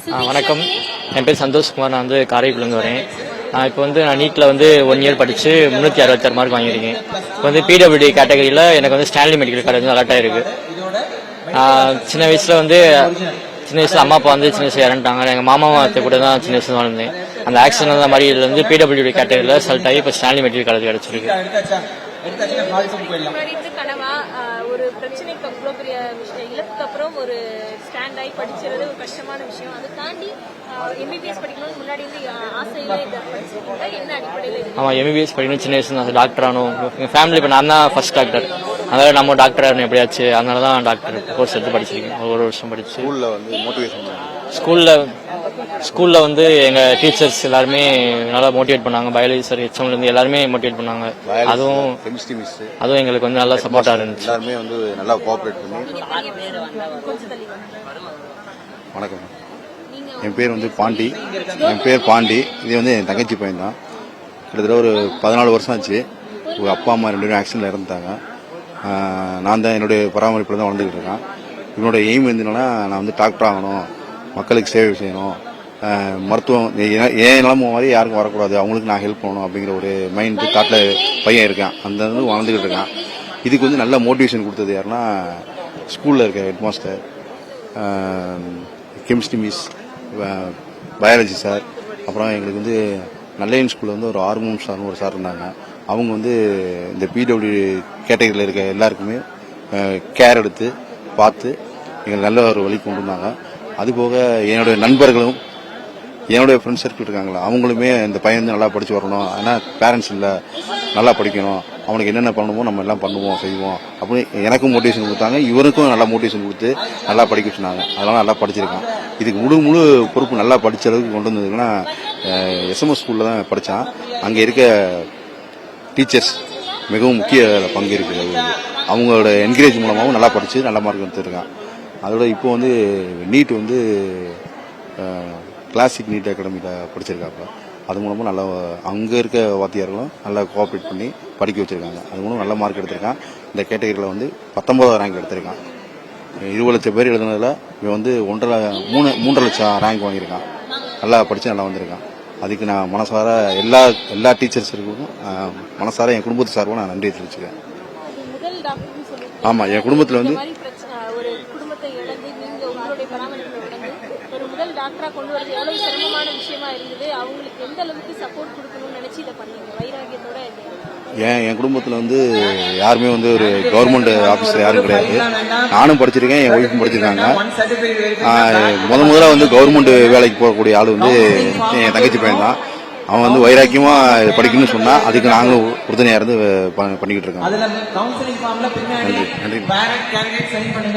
வணக்கம், என் பேர் சந்தோஷ்குமார். நான் வந்து காரைக்குடிலேருந்து வரேன். இப்போ வந்து நான் நீட்டில் வந்து 1 இயர் படித்து 366 மார்க் வாங்கியிருக்கேன். இப்போ வந்து பிடபிள்யூடி கேட்டகரியில் எனக்கு வந்து ஸ்டான்லி மெடிக்கல் காலேஜ் வந்து அலாட் ஆகிருக்கு. சின்ன வயசில் அம்மா அப்பா வந்து சின்ன வயசில் இறந்துட்டாங்க. எங்கள் மாமாவும் அத்தை கூட தான் சின்ன வயசுல வளர்ந்தேன். அந்த ஆக்சிடென்ட் அந்த மாதிரி இதில் வந்து பிடபிள்யூடி கேட்டகரியில் செலக்ட் ஆகி இப்போ ஸ்டான்லி மெடிக்கல் காலேஜ் கிடச்சிருக்கு. ஒரு பிரச்சனைக்கு அவ்வளோ பெரிய விஷயம் இழப்புக்கு அப்புறம் ஒரு ஸ்டாண்ட் ஆகி படிச்சுறது ஒரு கஷ்டமான விஷயம். அதை தாண்டி எம்பிபிஎஸ் படிக்கணும்னு முன்னாடி இருந்து ஆசையில படிச்சிருக்கீங்க, என்ன அடிப்படையில்? ஆமாம், எம்பிபிஎஸ் படிக்கணும். சின்ன வயசு தான் டாக்டர் ஆகணும். எங்கள் ஃபேமிலி இப்போ நான் தான் ஃபர்ஸ்ட் டாக்டர், அதனால நம்ம டாக்டர் ஆகணும் எப்படியாச்சு. அதனால தான் டாக்டர் கோர்ஸ் எடுத்து படிச்சிருக்கேன். ஒரு வருஷம் படிச்சு ஸ்கூலில் வந்து எங்கள் டீச்சர்ஸ் எல்லாருமே நல்லா மோட்டிவேட் பண்ணாங்க. பயாலஜி சார், ஹெச்எம்லேருந்து எல்லாருமே மோட்டிவேட் பண்ணாங்க. அதுவும் எங்களுக்கு வந்து நல்லா சப்போர்ட்டாக இருந்துச்சு. எல்லாருமே வந்து நல்லா கோஆப்ரேட் பண்ணி. வணக்கம், என் பேர் வந்து பாண்டி. இது வந்து என் தங்கச்சி பையன் தான். கிட்டத்தட்ட ஒரு 14 வருஷம் ஆச்சு. அப்பா அம்மா 2 பேரும் ஆக்சிடென்ட்ல இறந்துட்டாங்க. நான் தான் என்னுடைய பராமரிப்பில் தான் வளர்ந்துக்கிட்டு இருக்கேன். என்னோட எய்ம் வந்து என்னன்னா, நான் வந்து டாக்டர் ஆகணும், மக்களுக்கு சேவை செய்யணும், மருத்துவம் ஏன் நிலம மாதிரி யாருக்கும் வரக்கூடாது, அவங்களுக்கு நான் ஹெல்ப் பண்ணணும் அப்படிங்கிற ஒரு மைண்ட் தாட்டில் பையன் இருக்கேன். அந்த வந்து வளர்ந்துக்கிட்டு இருக்கான். இதுக்கு வந்து நல்ல மோட்டிவேஷன் கொடுத்தது யாருன்னா, ஸ்கூலில் இருக்க head master, chemistry miss, biology sir, அப்புறம் எங்களுக்கு வந்து நல்லையன் ஸ்கூலில் வந்து ஒரு ஆர்மோன் சார்னு ஒரு சார் இருந்தாங்க. அவங்க வந்து இந்த பிடபிள்யூ கேட்டகரியில் இருக்க எல்லாருக்குமே கேர் எடுத்து பார்த்து எங்களுக்கு நல்ல ஒரு வழி கொண்டு வந்தாங்க. அதுபோக என்னுடைய நண்பர்களும் என்னுடைய ஃப்ரெண்ட்ஸ் சர்க்கிள் இருக்காங்களா, அவங்களுமே இந்த பையன் வந்து நல்லா படித்து வரணும், ஆனால் பேரண்ட்ஸ் இல்லை, நல்லா படிக்கணும், அவனுக்கு என்னென்ன பண்ணணுமோ நம்ம எல்லாம் பண்ணுவோம் செய்வோம் அப்படின்னு எனக்கும் மோட்டிவேஷன் கொடுத்தாங்க. இவருக்கும் நல்லா மோட்டிவேஷன் கொடுத்து நல்லா படிக்க சொன்னாங்க. அதனால நல்லா படிச்சிருக்கான். இதுக்கு முழு பொறுப்பு நல்லா படித்த அளவுக்கு கொண்டு வந்ததுன்னா எஸ்எம்எஸ் ஸ்கூலில் தான் படித்தான். அங்கே இருக்க டீச்சர்ஸ் மிகவும் முக்கிய பங்கு இருக்குது. அவங்களோட என்கரேஜ் மூலமாகவும் நல்லா படித்து நல்ல மார்க் எடுத்துருக்கான். அதோட இப்போ வந்து நீட் வந்து கிளாசிக் நீட் அகாடமியில் படிச்சிருக்காப்ப. அது மூலமாக நல்லா அங்கே இருக்க வாத்தியார்களும் நல்லா கோஆப்ரேட் பண்ணி படிக்க வச்சுருக்காங்க. அது மூலம் நல்ல மார்க் எடுத்திருக்கான். இந்த கேட்டகரியில் வந்து 19வது ரேங்க் எடுத்திருக்கான். 20 லட்சம் பேர் எழுதுனதில் இவன் வந்து 3.5 லட்சம் ரேங்க் வாங்கியிருக்கான். நல்லா படித்து நல்லா வந்திருக்கான். அதுக்கு நான் மனசார எல்லா டீச்சர்ஸுக்கும் மனசார என் குடும்பத்து சார்பாக நான் நன்றி தெரிவிச்சுக்கிறேன். ஆமாம், என் குடும்பத்தில் வந்து டாக்டரா கொண்டு வரது எவ்வளவு சிரமமான விஷயமா இருந்தது. அவங்களுக்கு எந்த அளவுக்கு சப்போர்ட் கொடுக்கணும்னு நினைச்சு இதை பண்ணீங்க வைராகியத்தோட? என் குடும்பத்தில் வந்து யாருமே வந்து ஒரு கவர்மெண்ட் ஆஃபீஸில் யாரும் கிடையாது. நானும் படிச்சிருக்கேன், என் ஒய்ஃபும் படிச்சிருக்காங்க. முதல்ல வந்து கவர்மெண்ட் வேலைக்கு போகக்கூடிய ஆள் வந்து என் தங்கச்சி பையன் தான். அவன் வந்து வைராக்கியமாக படிக்கணும்னு சொன்னால் அதுக்கு நாங்களும் உறுதுணையாக இருந்து பண்ணிக்கிட்டு இருக்கோம். நன்றி.